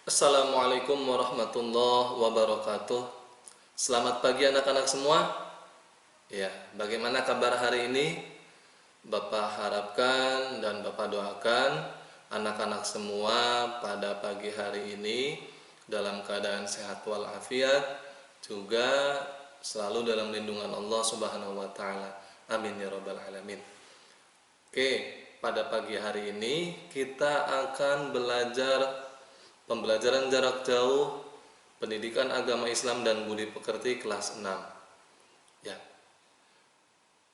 Assalamualaikum warahmatullahi wabarakatuh. Selamat pagi anak-anak semua. Ya, bagaimana kabar hari ini? Bapak harapkan dan Bapak doakan anak-anak semua pada pagi hari ini dalam keadaan sehat walafiat, juga selalu dalam lindungan Allah Subhanahu wa taala. Amin ya rabbal alamin. Oke, pada pagi hari ini kita akan belajar pembelajaran jarak jauh pendidikan agama Islam dan budi pekerti kelas 6. Ya,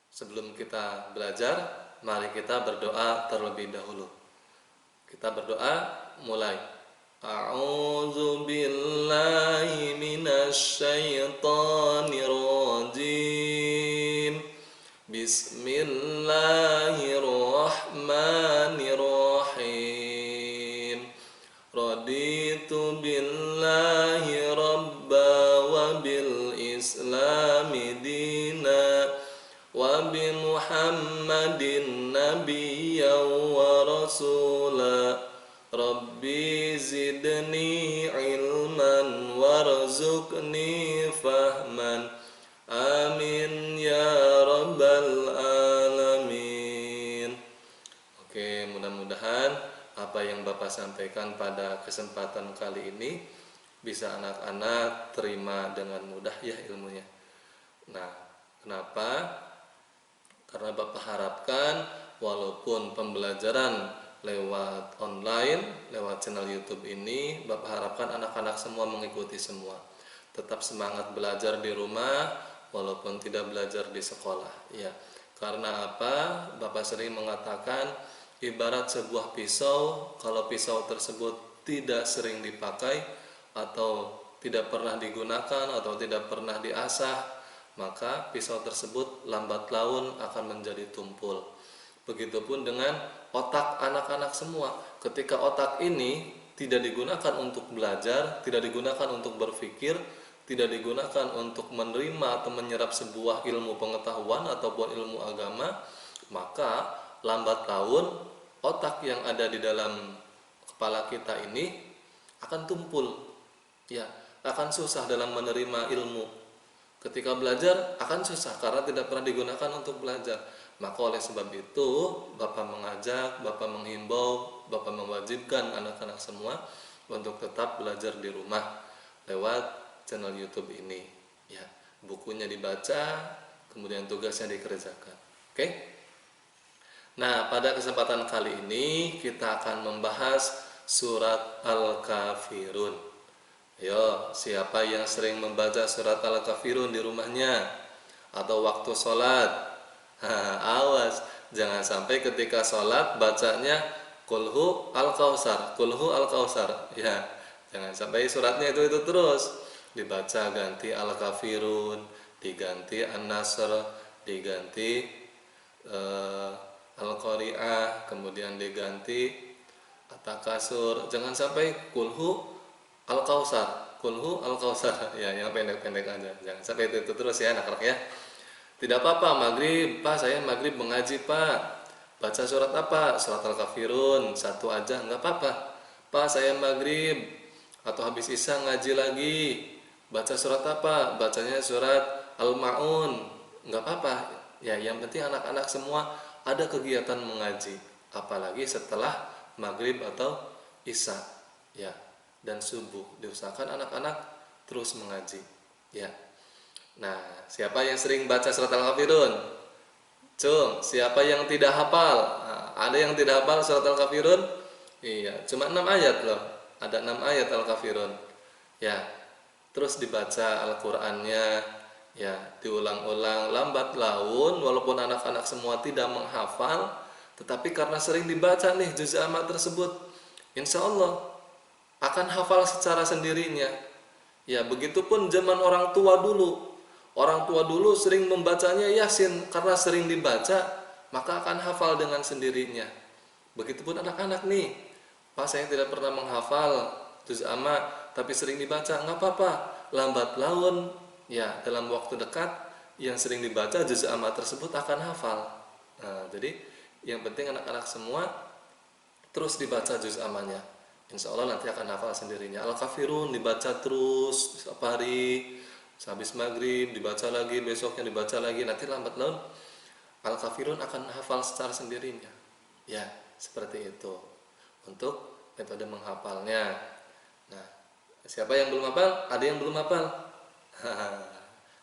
sebelum kita belajar, mari kita berdoa terlebih dahulu. Kita berdoa, mulai. A'udzu billahi minasy syaithanir rajim. Bismillahirrahmanirrahim. Raditu billahi rabba wa bil islami dina wa bi muhammadin nabiyya wa rasula. Rabbi zidni ilman warzuqni fahman. Amin ya rabbal alamin. Oke, mudah-mudahan apa yang Bapak sampaikan pada kesempatan kali ini bisa anak-anak terima dengan mudah ya ilmunya. Nah, kenapa? Karena Bapak harapkan walaupun pembelajaran lewat online, lewat channel YouTube ini, Bapak harapkan anak-anak semua mengikuti semua. Tetap semangat belajar di rumah walaupun tidak belajar di sekolah, ya. Karena apa? Bapak sering mengatakan ibarat sebuah pisau, kalau pisau tersebut tidak sering dipakai atau tidak pernah digunakan atau tidak pernah diasah, maka pisau tersebut lambat laun akan menjadi tumpul. Begitupun dengan otak anak-anak semua. Ketika otak ini tidak digunakan untuk belajar, tidak digunakan untuk berpikir, tidak digunakan untuk menerima atau menyerap sebuah ilmu pengetahuan ataupun ilmu agama, maka lambat laun otak yang ada di dalam kepala kita ini akan tumpul, ya, akan susah dalam menerima ilmu. Ketika belajar akan susah karena tidak pernah digunakan untuk belajar. Maka oleh sebab itu Bapak mengajak, Bapak menghimbau, Bapak mewajibkan anak-anak semua untuk tetap belajar di rumah lewat channel YouTube ini, ya. Bukunya dibaca, kemudian tugasnya dikerjakan. Oke? Nah, pada kesempatan kali ini kita akan membahas surat Al-Kafirun. Ayo, siapa yang sering membaca surat Al-Kafirun di rumahnya atau waktu sholat? Awas, jangan sampai ketika sholat bacanya Kulhu Al-Kausar, Kulhu Al-Kausar. Ya, jangan sampai suratnya itu terus dibaca, ganti Al-Kafirun, diganti An-Nasr, diganti Al-Qari'ah, kemudian diganti At-Takasur. Jangan sampai Kulhu Al-Kausar, Kulhu Al-Kausar. Ya, yang pendek-pendek aja. Jangan sampai itu terus ya anak-anak ya. Tidak apa-apa, maghrib, Pak, saya maghrib mengaji, Pak. Baca surat apa? Surat Al-Kafirun, satu aja, nggak apa-apa. Pak, saya maghrib atau habis isya ngaji lagi. Baca surat apa? Bacanya surat Al-Ma'un, nggak apa-apa. Ya, yang penting anak-anak semua ada kegiatan mengaji, apalagi setelah maghrib atau isya, ya, dan subuh. Diusahakan anak-anak terus mengaji, ya. Nah, siapa yang sering baca surat Al-Kafirun? Cung, siapa yang tidak hafal? Nah, ada yang tidak hafal surat Al-Kafirun? Iya, cuma 6 ayat loh. Ada 6 ayat Al-Kafirun. Ya, terus dibaca Al-Qur'annya, ya, diulang-ulang lambat laun, walaupun anak-anak semua tidak menghafal, tetapi karena sering dibaca nih juz amma tersebut, insya Allah akan hafal secara sendirinya. Ya, begitupun zaman orang tua dulu. Orang tua dulu sering membacanya Yasin, karena sering dibaca maka akan hafal dengan sendirinya. Begitupun anak-anak nih. Pak, saya tidak pernah menghafal juz amma, tapi sering dibaca, nggak apa-apa. Lambat laun, ya, dalam waktu dekat yang sering dibaca juz amma tersebut akan hafal. Nah, jadi yang penting anak-anak semua terus dibaca juz ammanya. insya Allah nanti akan hafal sendirinya. Al-Kafirun dibaca terus setiap hari, habis maghrib dibaca lagi, besoknya dibaca lagi, nanti lambat laun Al-Kafirun akan hafal secara sendirinya. Ya, seperti itu untuk metode menghafalnya. Nah, siapa yang belum hafal? Ada yang belum hafal?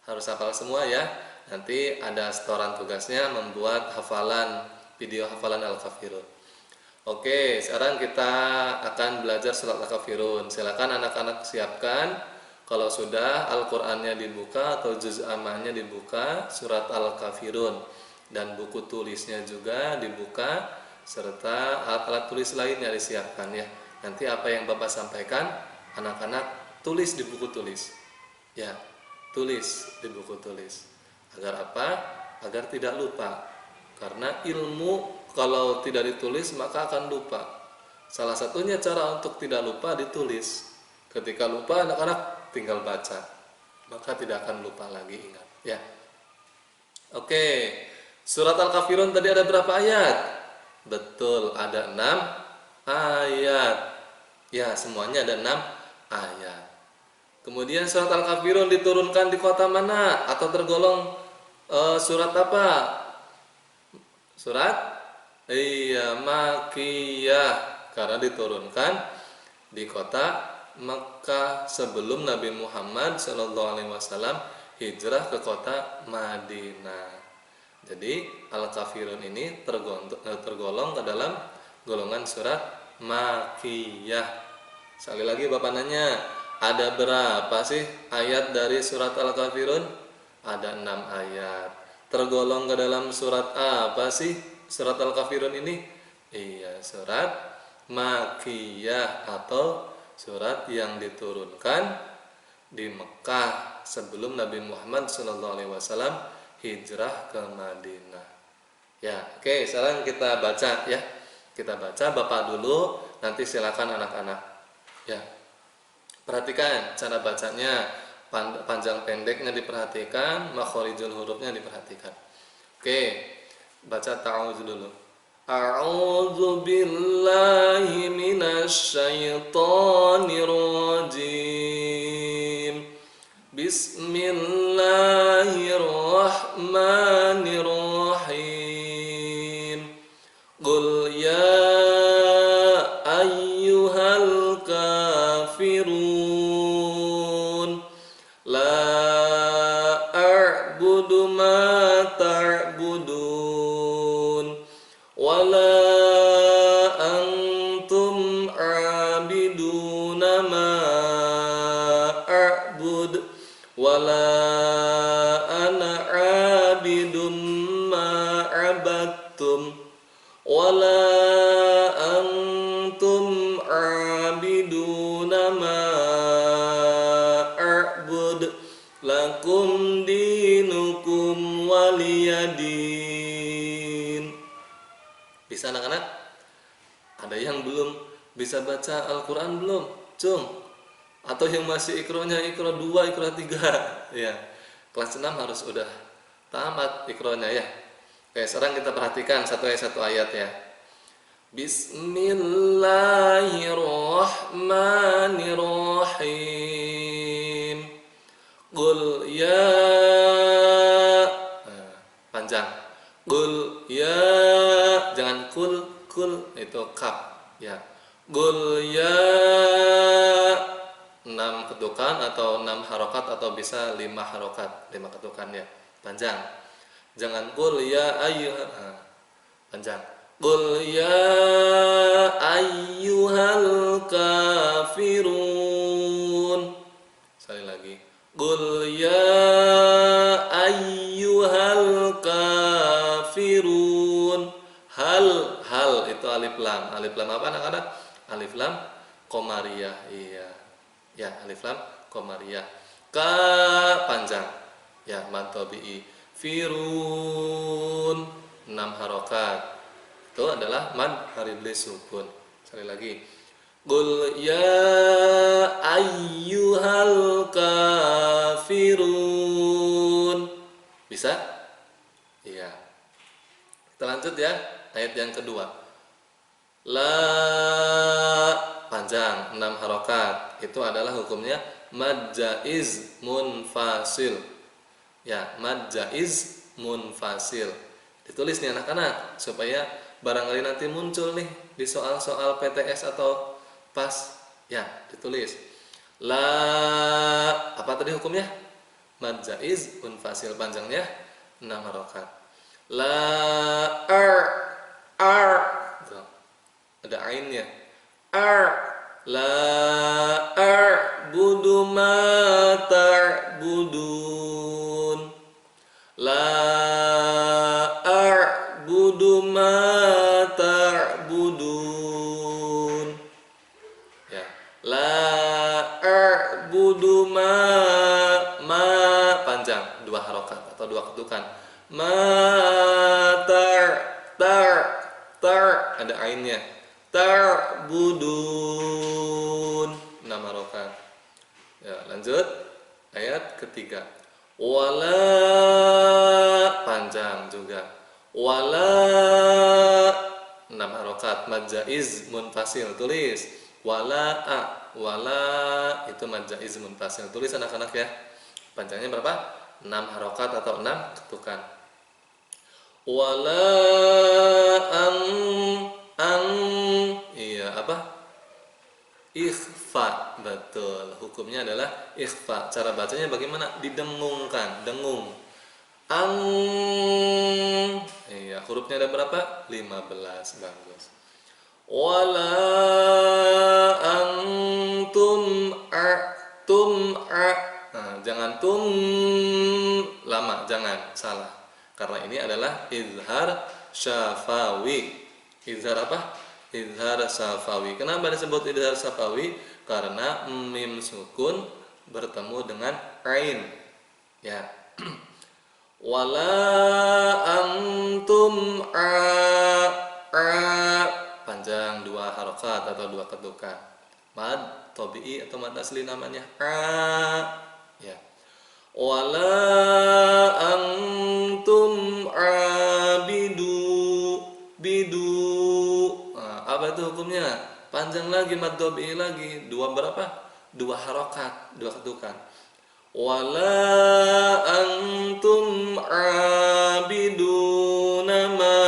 Harus hafal semua ya. Nanti ada setoran tugasnya membuat hafalan, video hafalan Al-Kafirun. Oke, sekarang kita akan belajar surat Al-Kafirun. Silakan anak-anak siapkan. Kalau sudah Al-Qur'annya dibuka atau juz ammahnya dibuka, surat Al-Kafirun, dan buku tulisnya juga dibuka serta alat-alat tulis lainnya disiapkan ya. Nanti apa yang Bapak sampaikan, anak-anak tulis di buku tulis. Ya, tulis di buku tulis. Agar apa? Agar tidak lupa. Karena ilmu kalau tidak ditulis maka akan lupa. Salah satunya cara untuk tidak lupa ditulis. Ketika lupa anak-anak tinggal baca, maka tidak akan lupa lagi, ingat ya. Oke, surat Al-Kafirun tadi ada berapa ayat? Betul, ada 6 ayat. Ya, semuanya ada 6 ayat. Kemudian surat Al-Kafirun diturunkan di kota mana? Atau tergolong surat apa? Surat Makkiyah, karena diturunkan di kota Mekah sebelum Nabi Muhammad SAW hijrah ke kota Madinah. Jadi Al-Kafirun ini tergolong ke dalam golongan surat Makkiyah. Sekali lagi Bapak nanya, ada berapa sih ayat dari surat Al-Kafirun? Ada 6 ayat. Tergolong ke dalam surat apa sih surat Al-Kafirun ini? Iya, surat Makkiyah atau surat yang diturunkan di Mekah sebelum Nabi Muhammad SAW hijrah ke Madinah. Ya, oke, sekarang kita baca ya. Kita baca Bapak dulu, nanti silakan anak-anak. Ya. Perhatikan cara bacanya, panjang pendeknya diperhatikan, makhorijul hurufnya diperhatikan. Oke, baca ta'awudz dulu. A'udzu billahi minasyaitonir rajim. Bismillahirrahmanirrahim. Qul ya ayyuhal kafirun la a'budu ma ta'budun wala antum abiduna ma a'bud wala ana abidun ma abattum wala antum abiduna ma a'bud lakum dinukum waliyadin. Bisa anak-anak? Ada yang belum bisa baca Al-Quran belum? Cung? Atau yang masih ikronya ikro 2, ikro 3? Ya, kelas 6 harus udah tamat ikronya ya. Oke, sekarang kita perhatikan satu ayat ya. Bismillahirrahmanirrahim. Qul ya, panjang. Qul ya, jangan kul itu kaf ya. Qul ya, 6 ketukan atau 6 harokat atau bisa 5 harokat, 5 ketukan ya. Panjang. Jangan qul ya ayyuhal, panjang. Qul ya ayyuhal kafirun. Sekali lagi. Qul ya ayyuhal kafirun. Hal itu alif lam. Alif lam apa anak-anak? Alif lam qamariyah. Iya. Ya, alif lam qamariyah. Ka panjang. Ya, mad tabi'i. Firun 6 harokat. Itu adalah mad haribli sukun. Sekali lagi. Qul ya ayyuhal kafirun. Bisa? Iya. Kita lanjut ya, ayat yang kedua. La panjang. panjang 6 harokat, itu adalah hukumnya mad jaiz munfasil. Ya, mad jaiz munfasil. Ditulis nih anak-anak supaya barangkali nanti muncul nih di soal-soal PTS atau PAS. Ya, ditulis. La, apa tadi hukumnya? Mad jaiz munfasil, panjangnya 6 harokat. La ar. Tuh, ada ainnya. La a'budu ma ta'budun. La a'budu ma ta'budun. Ya. La a'budu ma panjang, 2 harokat atau 2 ketukan. Ma tar ada ainnya. Ta'budun 6 harokat. Ya, lanjut ayat ketiga. Wala panjang juga. Wala 6 harokat, mad jaiz munfasil. Tulis wala itu mad jaiz munfasil. Tulis anak-anak ya. Panjangnya berapa? 6 harokat atau 6 ketukan. Wala iya apa? Ikhfa, betul. Hukumnya adalah ikhfa. Cara bacanya bagaimana? Didengungkan, dengung. Iya, hurufnya ada berapa? 15, bagus. Wala nah, jangan lama, jangan, salah. Karena ini adalah izhar syafawi. Izhar apa? Izhar syafawi. Kenapa disebut izhar syafawi? Karena mim sukun bertemu dengan ain. Ya. Wala antum panjang 2 harokat atau 2 ketukan. Mad tabi'i atau mad asli namanya ya. Wala antum bidu. Nah, apa itu hukumnya? Panjang lagi, mad tabi'i lagi. 2 berapa? 2 harokat, 2 ketukan. Wala antum abiduna ma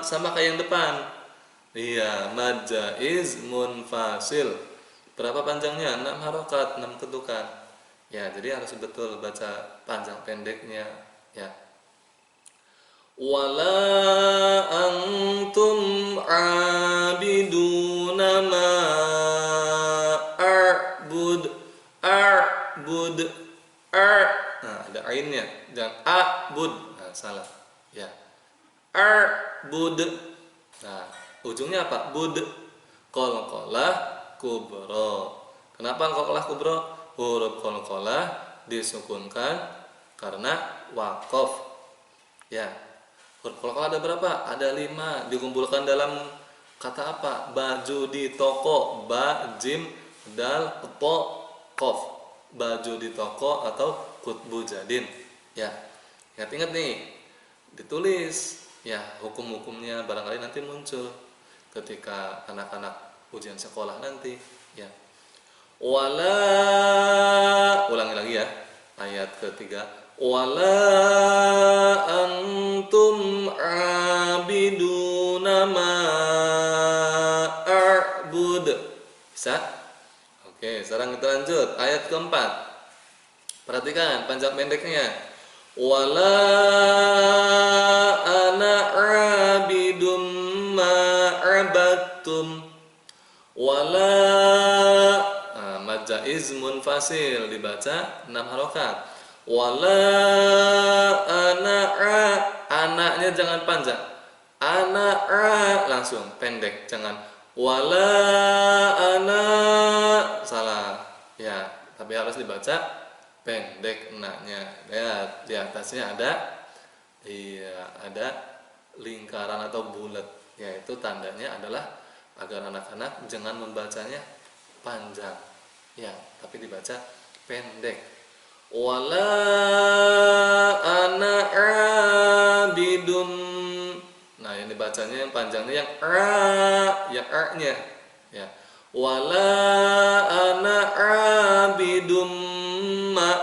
sama kayak yang depan. Iya, mad jaiz munfasil. Berapa panjangnya? 6 harokat, 6 ketukan. Ya, jadi harus betul baca panjang pendeknya, ya. Wala antum abiduna ma nah, ada ainnya, jangan abud. Nah, salah. Ya. Arbud. Nah, ujungnya apa? Bud. Qalqalah kubro. Kenapa qalqalah kubro? Huruf qalqalah disukunkan karena waqaf. Ya. Huruf qalqalah ada berapa? Ada 5. Dikumpulkan dalam kata apa? Baju di toko. Ba, jim, dal, to, qaf. Baju di toko atau kutbu jadin. Ya. Ingat-ingat nih. Ditulis ya hukum-hukumnya, barangkali nanti muncul ketika anak-anak ujian sekolah nanti, ya. Wala, ulangi lagi ya, ayat ketiga. Wala antum abiduna ma a'bud. Bisa? Oke, sekarang kita lanjut ayat keempat. Perhatikan panjang pendeknya. Wala ana abidum ma abattum. Wala mad jaiz munfasil, dibaca 6 harokat. Wala ana anaknya jangan panjang. Ana langsung pendek, jangan wala ana salah. Ya, tapi harus dibaca pendek enaknya. Lihat di atasnya ada lingkaran atau bulat, yaitu tandanya adalah agar anak-anak jangan membacanya panjang, ya, tapi dibaca pendek. Wala ana abidun. Nah, ini bacanya yang panjangnya yang a-nya ya. Wala ana abidum ma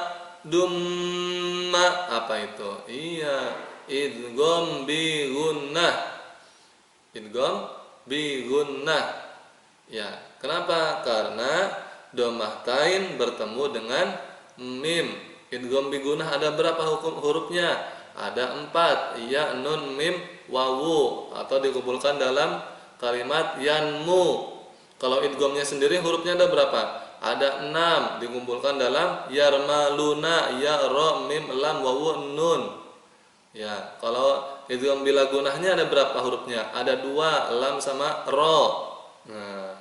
dumma, apa itu? Iya, idgham bi gunnah. Idgham bi gunnah. Ya, kenapa? Karena dhammah tain bertemu dengan mim. Idgham bi gunnah ada berapa hurufnya? Ada 4, ya, nun, mim, wawu, atau dikumpulkan dalam kalimat yanmu. Kalau idghamnya sendiri hurufnya ada berapa? Ada 6, dikumpulkan dalam yarmaluna, ya, ro, mim, lam, wawu, nun. Ya, kalau idgham bila gunahnya ada berapa hurufnya? Ada 2, lam sama ro. Nah,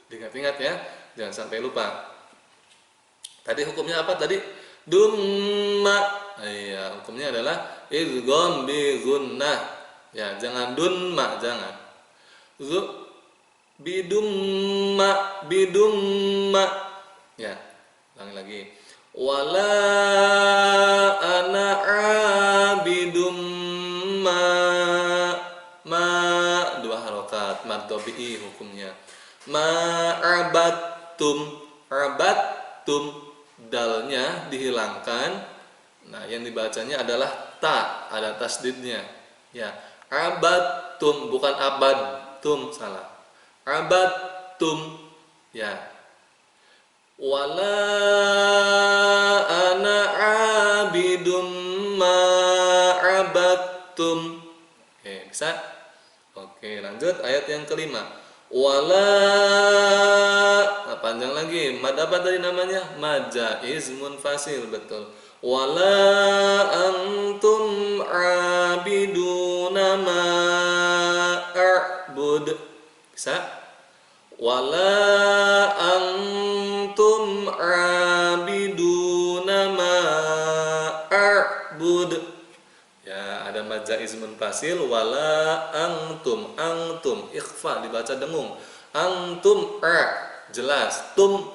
ingat-ingat ya, jangan sampai lupa. Tadi hukumnya apa tadi? Dumma. Iya, hukumnya adalah idgham bi gunnah. Ya, jangan dunma, jangan. Bidumma. Ya, ulangi lagi. Wala ana abidum ma 2 harokat mad tabi'i hukumnya. Ma'abattum dalnya dihilangkan. Nah, yang dibacanya adalah ta, ada tasdidnya. Ya, abattum bukan abadtum, salah. Abattum ya. Wala ana abidum ma abattum. Oke, bisa? Oke, lanjut ayat yang kelima. Wala, nah, panjang lagi. Mad apa tadi namanya? Mad jaiz munfasil, betul. Wala antum abiduna ma a'bud. Bisa? Wala antum abiduna ma a'bud. Ya, ada mad jaiz munfasil. Wala antum ikhfa, dibaca dengung. Antum jelas. Tum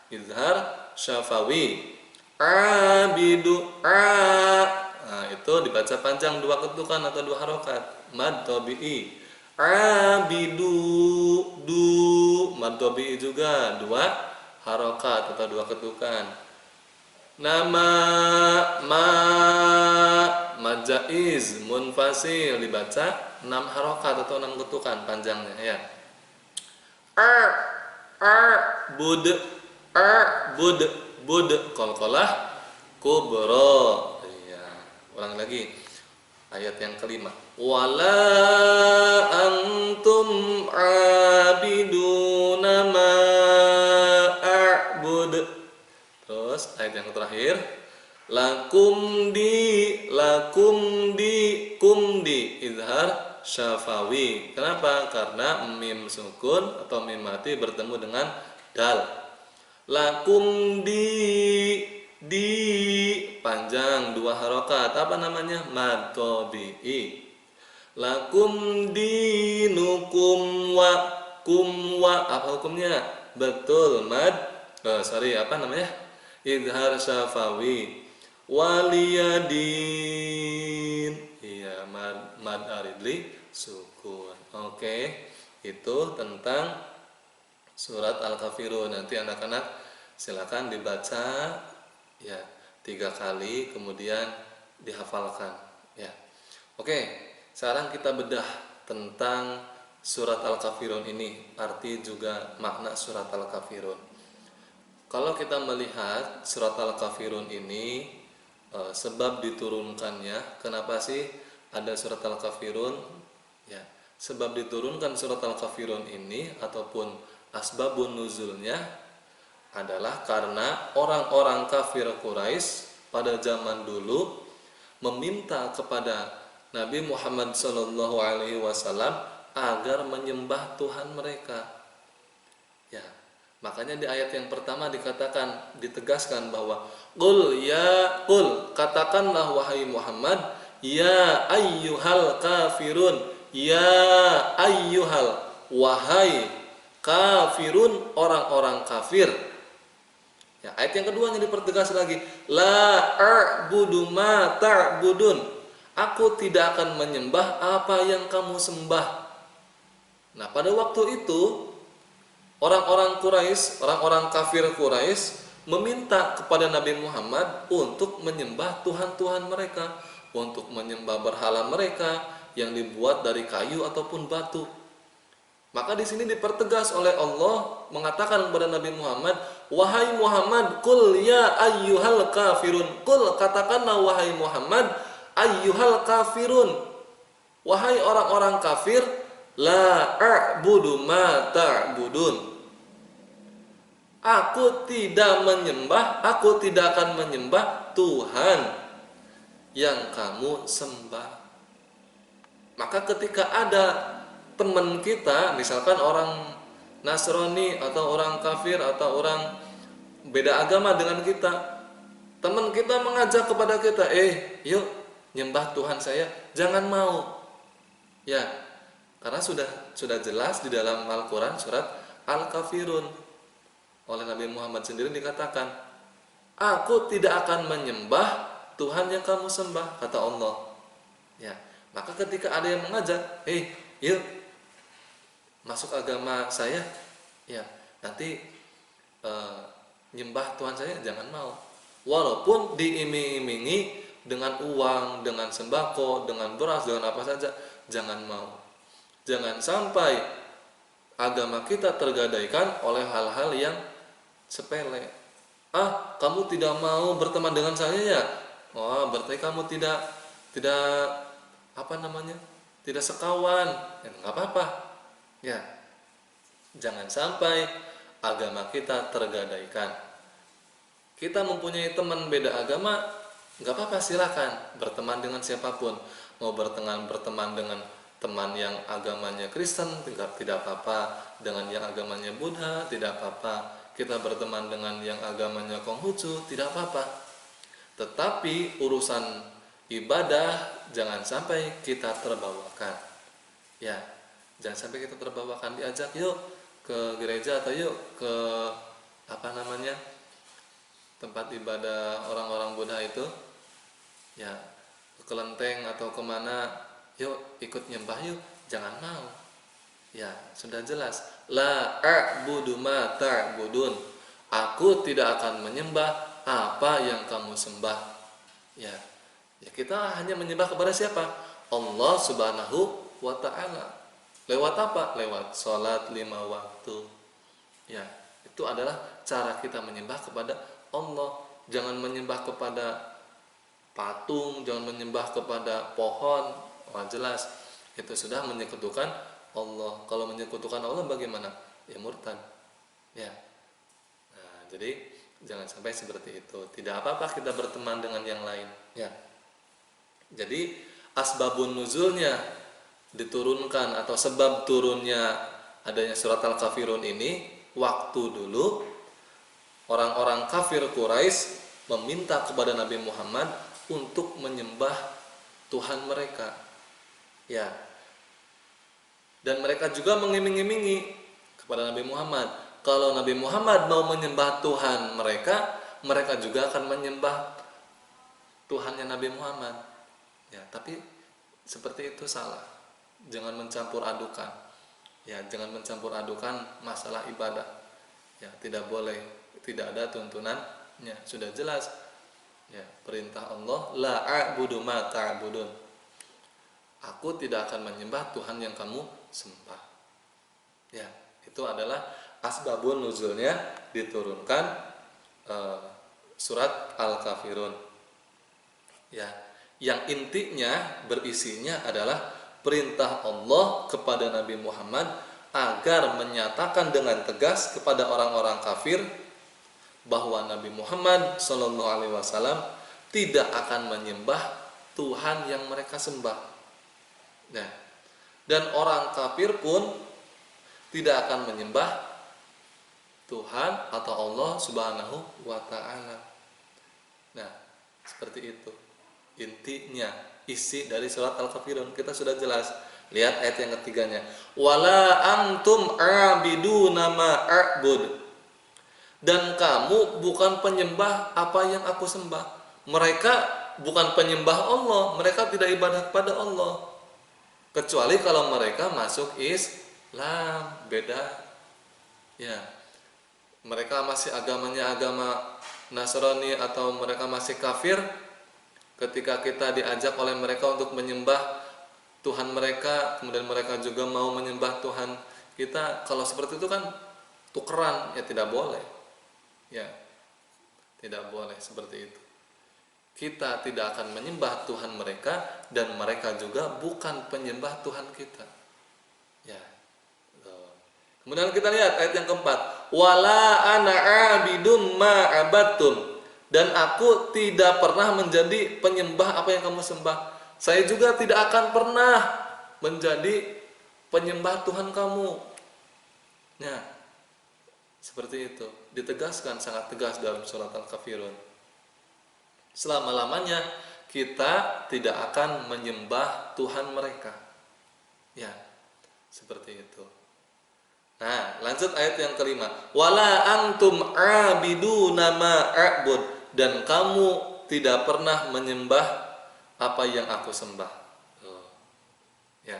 izhar syafawi. Abidu nah, itu dibaca panjang 2 ketukan atau 2 harokat. Mad tabi'i. Abidu mad tabi'i juga 2 harokat atau 2 ketukan. Nama mad jaiz munfasil dibaca 6 harokat atau 6 ketukan panjangnya ya. Bud qalqalah kubra. Iya, ulang lagi. Ayat yang kelima. Wala antum abiduna ma a'bud. Terus ayat yang terakhir. Lakum di izhar syafawi. Kenapa? Karena mim sukun atau mim mati bertemu dengan dal. Lakum di panjang 2 harokat, apa namanya? Mad tabi'i. Lakum dinukum wa apa hukumnya? Betul, apa namanya? Izhar syafawi. Waliyadin. Iya, mad aridli sukun. Oke, itu tentang surat Al-Kafirun. Nanti anak-anak silakan dibaca ya 3 kali kemudian dihafalkan ya. Oke, sekarang kita bedah tentang surat Al-Kafirun ini, arti juga makna surat Al-Kafirun. Kalau kita melihat surat Al-Kafirun ini sebab diturunkannya, kenapa sih ada surat Al-Kafirun? Ya, sebab diturunkan surat Al-Kafirun ini ataupun asbabun nuzulnya adalah karena orang-orang kafir Quraisy pada zaman dulu meminta kepada Nabi Muhammad SAW agar menyembah Tuhan mereka. Ya, makanya di ayat yang pertama ditegaskan bahwa qul katakanlah wahai Muhammad, ya ayyuhal kafirun, ya ayyuhal, wahai kafirun, orang-orang kafir. Ya, ayat yang kedua yang dipertegas lagi, la a'budu ma ta'budun. Aku tidak akan menyembah apa yang kamu sembah. Nah, pada waktu itu orang-orang Quraisy, orang-orang kafir Quraisy meminta kepada Nabi Muhammad untuk menyembah Tuhan-Tuhan mereka, untuk menyembah berhala mereka yang dibuat dari kayu ataupun batu. Maka di sini dipertegas oleh Allah mengatakan kepada Nabi Muhammad, "Wahai Muhammad, qul ya ayyuhal kafirun." Qul, katakanlah wahai Muhammad, ayyuhal kafirun. Wahai orang-orang kafir, la a'budu ma ta'budun. Aku tidak menyembah, aku tidak akan menyembah Tuhan yang kamu sembah. Maka ketika ada teman kita, misalkan orang Nasrani atau orang kafir atau orang beda agama dengan kita, teman kita mengajak kepada kita, yuk nyembah Tuhan saya, jangan mau. Ya, karena sudah jelas di dalam Al-Quran surat Al-Kafirun oleh Nabi Muhammad sendiri dikatakan, aku tidak akan menyembah Tuhan yang kamu sembah, kata Allah. Ya, maka ketika ada yang mengajak, yuk masuk agama saya, ya nanti nyembah Tuhan saya, jangan mau. Walaupun diiming-imingi dengan uang, dengan sembako, dengan beras, dengan apa saja, jangan mau. Jangan sampai agama kita tergadaikan oleh hal-hal yang sepele. Kamu tidak mau berteman dengan saya ya? Oh, berarti kamu tidak tidak sekawan. Ya, nggak apa-apa. Ya, jangan sampai agama kita tergadaikan. Kita mempunyai teman beda agama, nggak apa-apa, silakan berteman dengan siapapun. Mau berteman dengan teman yang agamanya Kristen, tidak apa-apa. Dengan yang agamanya Buddha, tidak apa-apa. Kita berteman dengan yang agamanya Konghucu, tidak apa-apa. Tetapi urusan ibadah jangan sampai kita terbawakan. Ya, jangan sampai kita terbawakan. Diajak yuk ke gereja atau yuk ke tempat ibadah orang-orang Buddha itu, ya ke kelenteng atau kemana, yuk ikut nyembah yuk, jangan mau. Ya, sudah jelas, la a'budu ma ta'budun. Aku tidak akan menyembah apa yang kamu sembah. Ya, kita hanya menyembah kepada siapa? Allah Subhanahu wa ta'ala. Lewat apa? Lewat sholat 5 waktu. Ya, itu adalah cara kita menyembah kepada Allah. Jangan menyembah kepada patung, jangan menyembah kepada pohon. Wah, jelas itu sudah menyekutukan Allah. Kalau menyekutukan Allah bagaimana? Ya murtad. Ya. Nah, jadi jangan sampai seperti itu. Tidak apa-apa kita berteman dengan yang lain. Ya. Jadi asbabun nuzulnya diturunkan atau sebab turunnya adanya surat Al-Kafirun ini, waktu dulu orang-orang kafir Quraisy meminta kepada Nabi Muhammad untuk menyembah Tuhan mereka. Ya. Dan mereka juga mengiming-imingi kepada Nabi Muhammad, kalau Nabi Muhammad mau menyembah Tuhan mereka, mereka juga akan menyembah Tuhannya Nabi Muhammad. Ya, tapi seperti itu salah. Jangan mencampur adukan. Ya, jangan mencampur adukan masalah ibadah. Ya, tidak boleh. Tidak ada tuntunannya. Sudah jelas. Ya, perintah Allah, la a'budu ma ta'budun. Aku tidak akan menyembah Tuhan yang kamu sembah. Ya, itu adalah asbabun nuzulnya diturunkan surat Al-Kafirun. Ya, yang intinya berisinya adalah perintah Allah kepada Nabi Muhammad agar menyatakan dengan tegas kepada orang-orang kafir bahwa Nabi Muhammad SAW tidak akan menyembah Tuhan yang mereka sembah. Nah, dan orang kafir pun tidak akan menyembah Tuhan atau Allah Subhanahu wa ta'ala. Nah, seperti itu intinya isi dari surat Al-Kafirun. Kita sudah jelas. Lihat ayat yang ketiganya, wala antum a'biduna ma a'bud. Dan kamu bukan penyembah apa yang aku sembah. Mereka bukan penyembah Allah, mereka tidak ibadah kepada Allah. Kecuali kalau mereka masuk Islam, beda. Ya, mereka masih agamanya agama Nasrani atau mereka masih kafir, ketika kita diajak oleh mereka untuk menyembah Tuhan mereka, kemudian mereka juga mau menyembah Tuhan kita, kalau seperti itu kan tukeran, ya tidak boleh. Ya, tidak boleh seperti itu. Kita tidak akan menyembah Tuhan mereka dan mereka juga bukan penyembah Tuhan kita. Ya. Kemudian kita lihat ayat yang keempat, wala ana abidum ma abattum, dan aku tidak pernah menjadi penyembah apa yang kamu sembah. Saya juga tidak akan pernah menjadi penyembah Tuhan kamu. Ya, seperti itu. Ditegaskan, sangat tegas dalam surat Al-Kafirun. Selama-lamanya kita tidak akan menyembah Tuhan mereka. Ya, seperti itu. Nah, lanjut ayat yang kelima. Wala antum abiduna ma a'bud, dan kamu tidak pernah menyembah apa yang aku sembah. Ya.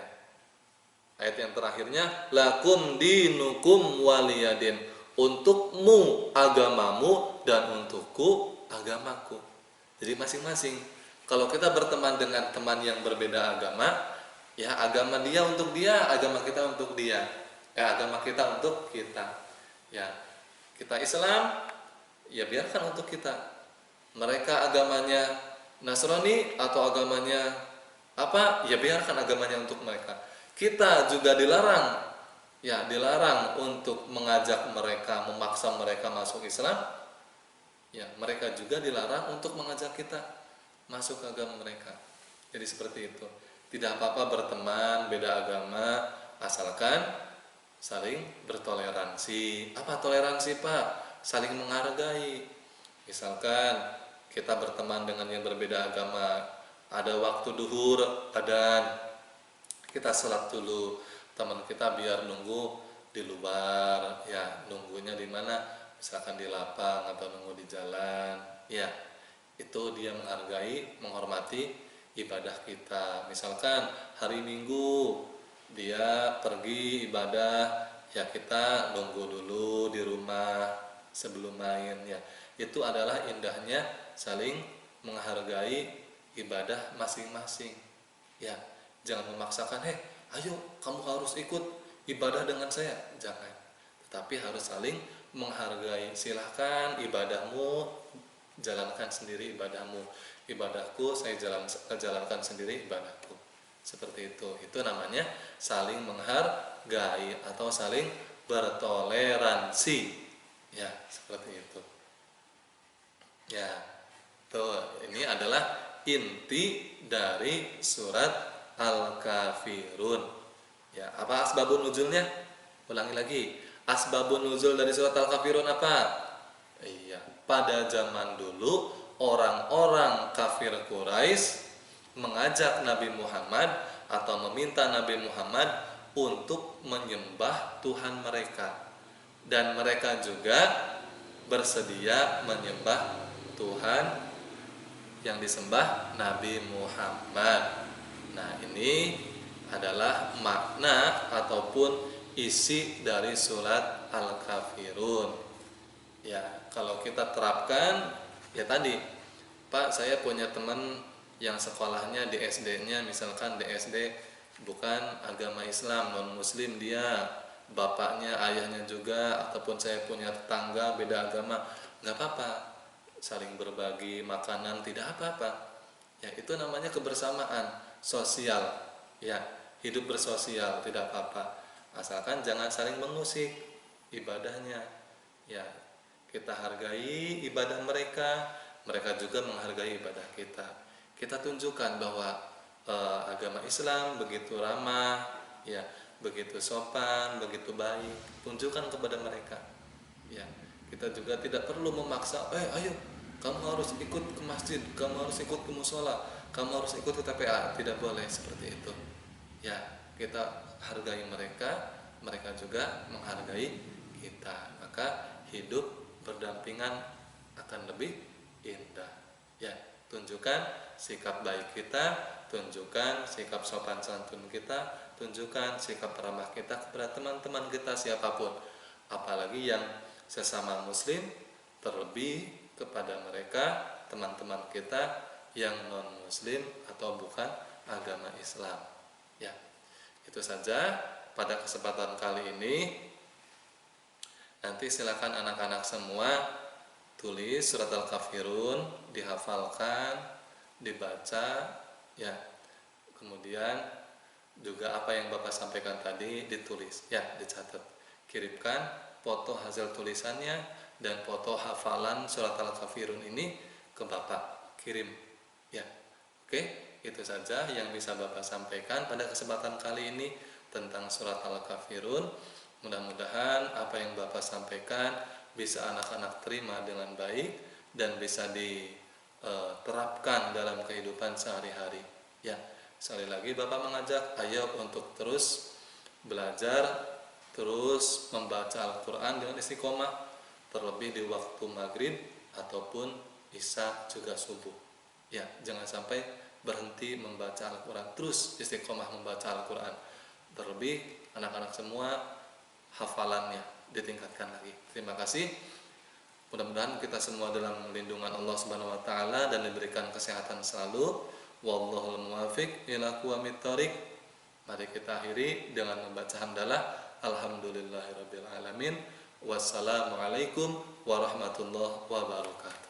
Ayat yang terakhirnya, lakum dinukum waliyadin, untukmu agamamu dan untukku agamaku. Jadi masing-masing. Kalau kita berteman dengan teman yang berbeda agama, ya agama dia untuk dia, agama kita untuk dia. Agama kita untuk kita. Ya, kita Islam, ya biarkan untuk kita. Mereka agamanya Nasrani atau agamanya apa, ya biarkan agamanya untuk mereka. Kita juga dilarang, ya dilarang untuk mengajak mereka, memaksa mereka masuk Islam. Ya, mereka juga dilarang untuk mengajak kita masuk ke agama mereka. Jadi seperti itu. Tidak apa-apa berteman beda agama, asalkan saling bertoleransi. Apa toleransi, Pak? Saling menghargai. Misalkan kita berteman dengan yang berbeda agama, ada waktu duhur, adzan, kita sholat dulu. Teman kita biar nunggu di luar, ya nunggunya di mana? Misalkan di lapang atau nunggu di jalan. Ya, itu dia menghargai, menghormati ibadah kita. Misalkan hari Minggu dia pergi ibadah, ya kita nunggu dulu di rumah sebelum main. Ya, itu adalah indahnya saling menghargai ibadah masing-masing. Ya, jangan memaksakan, ayo kamu harus ikut ibadah dengan saya, jangan. Tetapi harus saling menghargai. Silahkan ibadahmu, jalankan sendiri ibadahmu, ibadahku saya jalankan sendiri ibadahku. Seperti itu namanya saling menghargai atau saling bertoleransi. Ya, seperti itu. Ya, tuh ini adalah inti dari surat Al-Kafirun. Ya, apa asbabun nuzulnya? Ulangi lagi. Asbabun nuzul dari surat Al-Kafirun apa? Iya, pada zaman dulu orang-orang kafir Quraisy mengajak Nabi Muhammad atau meminta Nabi Muhammad untuk menyembah Tuhan mereka, dan mereka juga bersedia menyembah Tuhan yang disembah Nabi Muhammad. Nah, ini adalah makna ataupun isi dari surat Al-Kafirun. Ya, kalau kita terapkan, ya tadi, Pak, saya punya teman yang sekolahnya di SD-nya, misalkan di SD bukan agama Islam, non muslim dia, bapaknya, ayahnya juga, ataupun saya punya tetangga beda agama, nggak apa-apa, saling berbagi makanan, tidak apa-apa. Ya, itu namanya kebersamaan sosial. Ya, hidup bersosial, tidak apa-apa, asalkan jangan saling mengusik ibadahnya. Ya, kita hargai ibadah mereka, mereka juga menghargai ibadah kita. Kita tunjukkan bahwa agama Islam begitu ramah, ya, begitu sopan, begitu baik. Tunjukkan kepada mereka. Ya, kita juga tidak perlu memaksa, ayo kamu harus ikut ke masjid, kamu harus ikut ke musola, kamu harus ikut ke TPA. Tidak boleh seperti itu. Ya, kita hargai mereka, mereka juga menghargai kita. Maka hidup berdampingan akan lebih indah. Ya, Tunjukkan sikap baik kita, tunjukkan sikap sopan santun kita, tunjukkan sikap ramah kita kepada teman-teman kita siapapun, apalagi yang sesama muslim, terlebih kepada mereka teman-teman kita yang non muslim atau bukan agama Islam. Ya, itu saja pada kesempatan kali ini. Nanti silakan anak-anak semua tulis surat Al-Kafirun, dihafalkan, dibaca, ya. Kemudian juga apa yang Bapak sampaikan tadi ditulis, ya, dicatat. Kirimkan foto hasil tulisannya dan foto hafalan surat Al-Kafirun ini ke Bapak. Kirim, ya. Oke, itu saja yang bisa Bapak sampaikan pada kesempatan kali ini tentang surat Al-Kafirun. Mudah-mudahan apa yang Bapak sampaikan bisa anak-anak terima dengan baik dan bisa diterapkan dalam kehidupan sehari-hari. Ya, sekali lagi Bapak mengajak ayo untuk terus belajar, terus membaca Al-Quran dengan istiqomah, terlebih di waktu maghrib ataupun isya juga subuh. Ya, jangan sampai berhenti membaca Al-Quran, terus istiqomah membaca Al-Quran. Terlebih anak-anak semua hafalannya ditingkatkan lagi. Terima kasih. Mudah-mudahan kita semua dalam lindungan Allah Subhanahu wa taala dan diberikan kesehatan selalu. Wallahul muwaffiq ila aqwamit thoriq. Mari kita akhiri dengan membaca hamdalah. Alhamdulillahirabbil alamin. Wassalamualaikum warahmatullahi wabarakatuh.